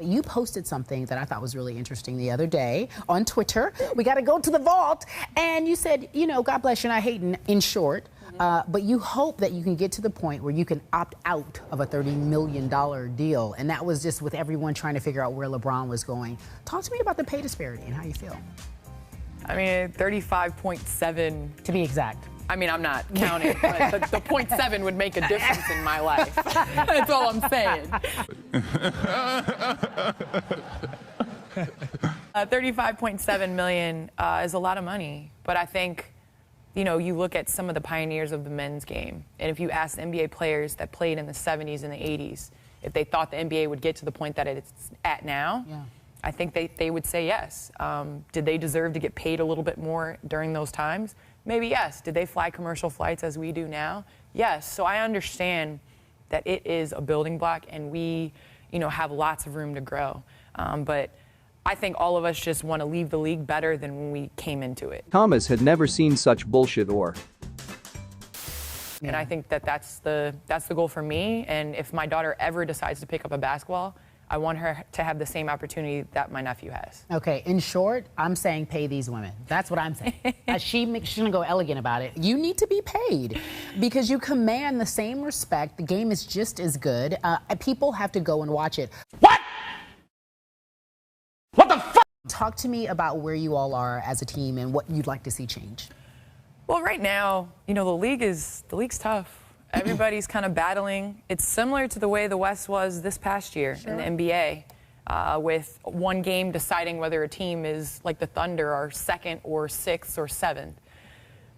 You posted something that I thought was really interesting the other day on Twitter. We got to go to the vault. And you said, you know, God bless you, and I hate in short, but you hope that you can get to the point where you can opt out of a $30 million deal. And that was just with everyone trying to figure out where LeBron was going. Talk to me about the pay disparity and how you feel. I mean, 35.7. To be exact. I mean, I'm not counting, but the 0.7 would make a difference in my life. That's all I'm saying. 35.7 million is a lot of money, but I think, you know, you look at some of the pioneers of the men's game, and if you ask NBA players that played in the 70s and the 80s if they thought the NBA would get to the point that it's at now, I think they would say yes. Did they deserve to get paid a little bit more during those times? Maybe yes. Did they fly commercial flights as we do now? Yes. So I understand that it is a building block, and we, you know, have lots of room to grow. But I think all of us just want to leave the league better than when we came into it. Thomas had never seen such bullshit or. And I think that that's the goal for me. And if my daughter ever decides to pick up a basketball, I want her to have the same opportunity that my nephew has. Okay, in short, I'm saying pay these women. That's what I'm saying. She's gonna go elegant about it. You need to be paid because you command the same respect. The game is just as good. People have to go and watch it. What? What the fuck? Talk to me about where you all are as a team and what you'd like to see change. Well, right now, you know, the league's tough. Everybody's kind of battling. It's similar to the way the West was this past year in the NBA, with one game deciding whether a team is like the Thunder are second or sixth or seventh.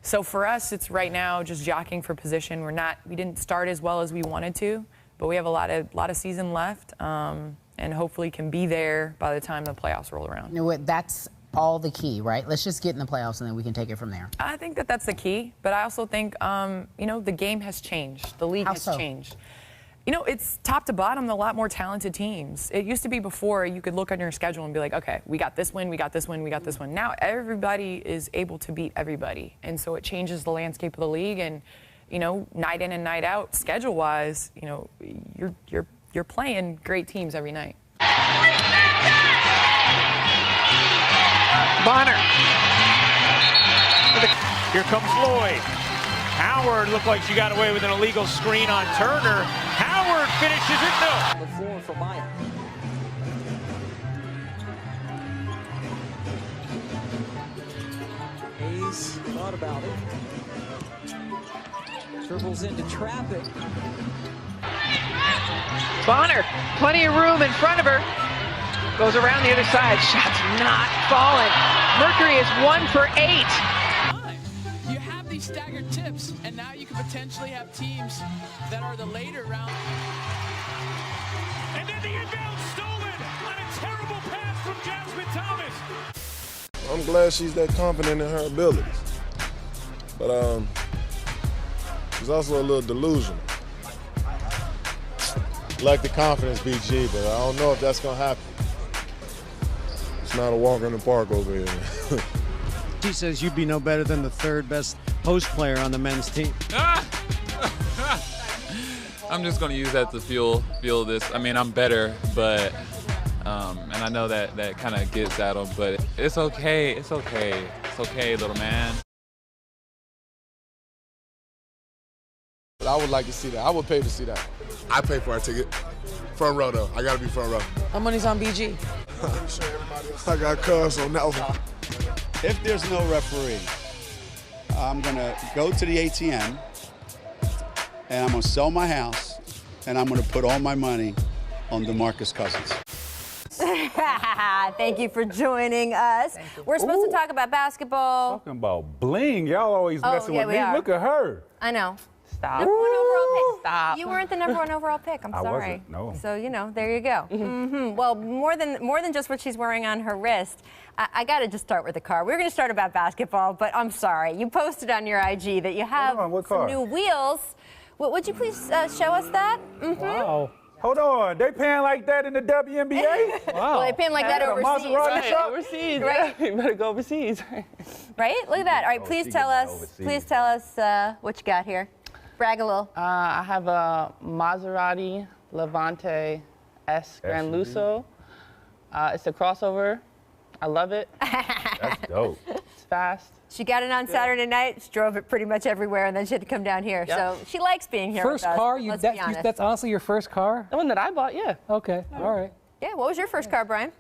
So for us, it's right now just jockeying for position. We didn't start as well as we wanted to, but we have a lot of season left, and hopefully can be there by the time the playoffs roll around. You know what? That's all the key, right? Let's just get in the playoffs and then we can take it from there. I think that that's the key, but I also think, you know, the game has changed. The league has changed. You know, it's top to bottom, a lot more talented teams. It used to be before you could look on your schedule and be like, okay, we got this win, we got this win, we got this one. Now everybody is able to beat everybody, and so it changes the landscape of the league. And, you know, night in and night out, schedule-wise, you know, you're playing great teams every night. Bonner. Here comes Lloyd. Howard looked like she got away with an illegal screen on Turner. Howard finishes it, no. The floor for Maya. Hayes thought about it. Dribbles into traffic. Bonner, plenty of room in front of her. Goes around the other side. Shot's not falling. Mercury is 1 for 8. You have these staggered tips, and now you can potentially have teams that are the later round. And then the inbound stolen on a terrible pass from Jasmine Thomas. I'm glad she's that confident in her abilities. But she's also a little delusional. Like the confidence, BG, but I don't know if that's going to happen. It's not a walk in the park over here. She says you'd be no better than the third best post player on the men's team. I'm just going to use that to fuel this. I mean, I'm better, but and I know that kind of gets at him, but it's okay. It's okay. It's okay, little man. But I would like to see that. I would pay to see that. I pay for our ticket. Front row, though. I got to be front row. My money's on BG. I got cuz on that one. If there's no referee, I'm going to go to the ATM, and I'm going to sell my house, and I'm going to put all my money on DeMarcus Cousins. Thank you for joining us. We're supposed to talk about basketball. Talking about bling. Y'all always messing with me. Look at her. I know. Stop. Number 1 overall pick. Stop. You weren't the number 1 overall pick. I'm sorry. Wasn't, no. So, you know, there you go. Well, more than just what she's wearing on her wrist, I got to just start with the car. We were going to start about basketball, but I'm sorry. You posted on your IG that you have some new wheels. Would you please show us that? Wow. Hold on, they paying like that in the WNBA? Wow. Well, they paying like that overseas. Right. Overseas, right? You better go overseas. Right? Look at that. All right, please tell us what you got here. Brag a little. I have a Maserati Levante S Gran Lusso. It's a crossover. I love it. That's dope. It's fast. She got it on Saturday night. She drove it pretty much everywhere, and then she had to come down here. Yep. So she likes being here First with us. car? That's honestly your first car? The one that I bought, yeah. Okay, all right. Yeah, what was your first car, Brian?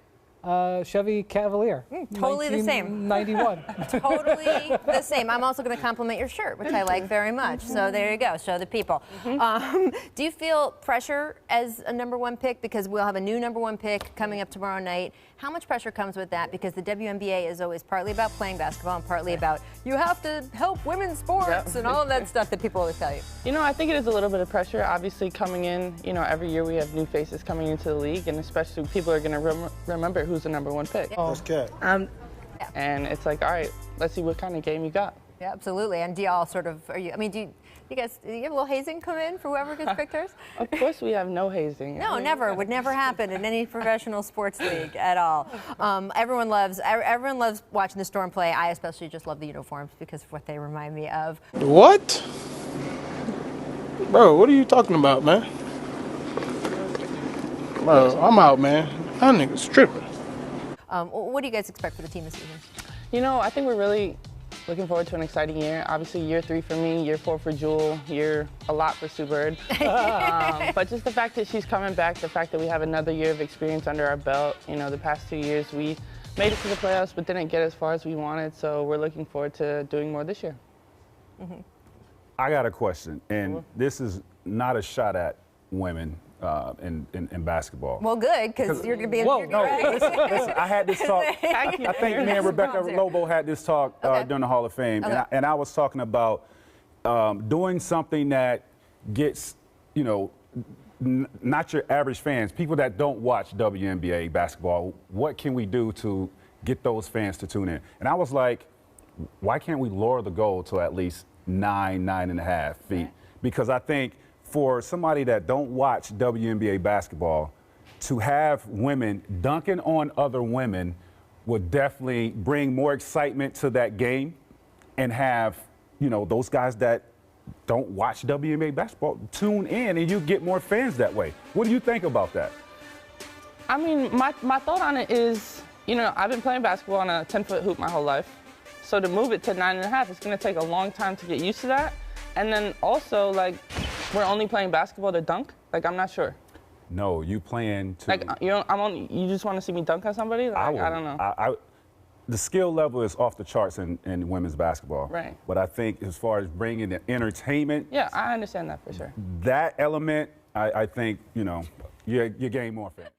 Chevy Cavalier. Totally the same. 91. Totally the same. I'm also going to compliment your shirt, which I like very much. So there you go. Show the people. Do you feel pressure as a #1 pick? Because we'll have a new #1 pick coming up tomorrow night. How much pressure comes with that? Because the WNBA is always partly about playing basketball and partly about you have to help women's sports and all of that stuff that people always tell you. You know, I think it is a little bit of pressure. Obviously, coming in, you know, every year we have new faces coming into the league, and especially people are going to remember who's the #1 pick. That's cat. And it's like, all right, let's see what kind of game you got. Yeah, absolutely. And do y'all sort of, do you have a little hazing come in for whoever gets picked first? Of course we have no hazing. No, never. Would never happen in any professional sports league at all. Everyone loves watching the Storm play. I especially just love the uniforms because of what they remind me of. What? Bro, what are you talking about, man? Bro, I'm out, man. That nigga's tripping. What do you guys expect for the team this season? You know, I think we're really looking forward to an exciting year. Obviously, year 3 for me, year 4 for Jewel, year a lot for Sue Bird. But just the fact that she's coming back, the fact that we have another year of experience under our belt. You know, the past 2 years we made it to the playoffs but didn't get as far as we wanted, so we're looking forward to doing more this year. I got a question, and this is not a shot at women in basketball. Well, good, because you're going to be in listen, I had this talk. I think me and Rebecca Lobo had this talk during the Hall of Fame, and I was talking about doing something that gets, you know, not your average fans, people that don't watch WNBA basketball. What can we do to get those fans to tune in? And I was like, why can't we lower the goal to at least 9.5 feet? Right. Because I think for somebody that don't watch WNBA basketball, to have women dunking on other women would definitely bring more excitement to that game, and have, you know, those guys that don't watch WNBA basketball tune in, and you get more fans that way. What do you think about that? I mean, my thought on it is, you know, I've been playing basketball on a 10-foot hoop my whole life. So to move it to 9.5, it's going to take a long time to get used to that. And then also, like, we're only playing basketball to dunk? Like, I'm not sure. No, you playing to... Like, you just want to see me dunk on somebody? Like, I don't know. The skill level is off the charts in women's basketball. Right. But I think as far as bringing the entertainment... Yeah, I understand that for sure. That element, I think, you know, you gain more fans.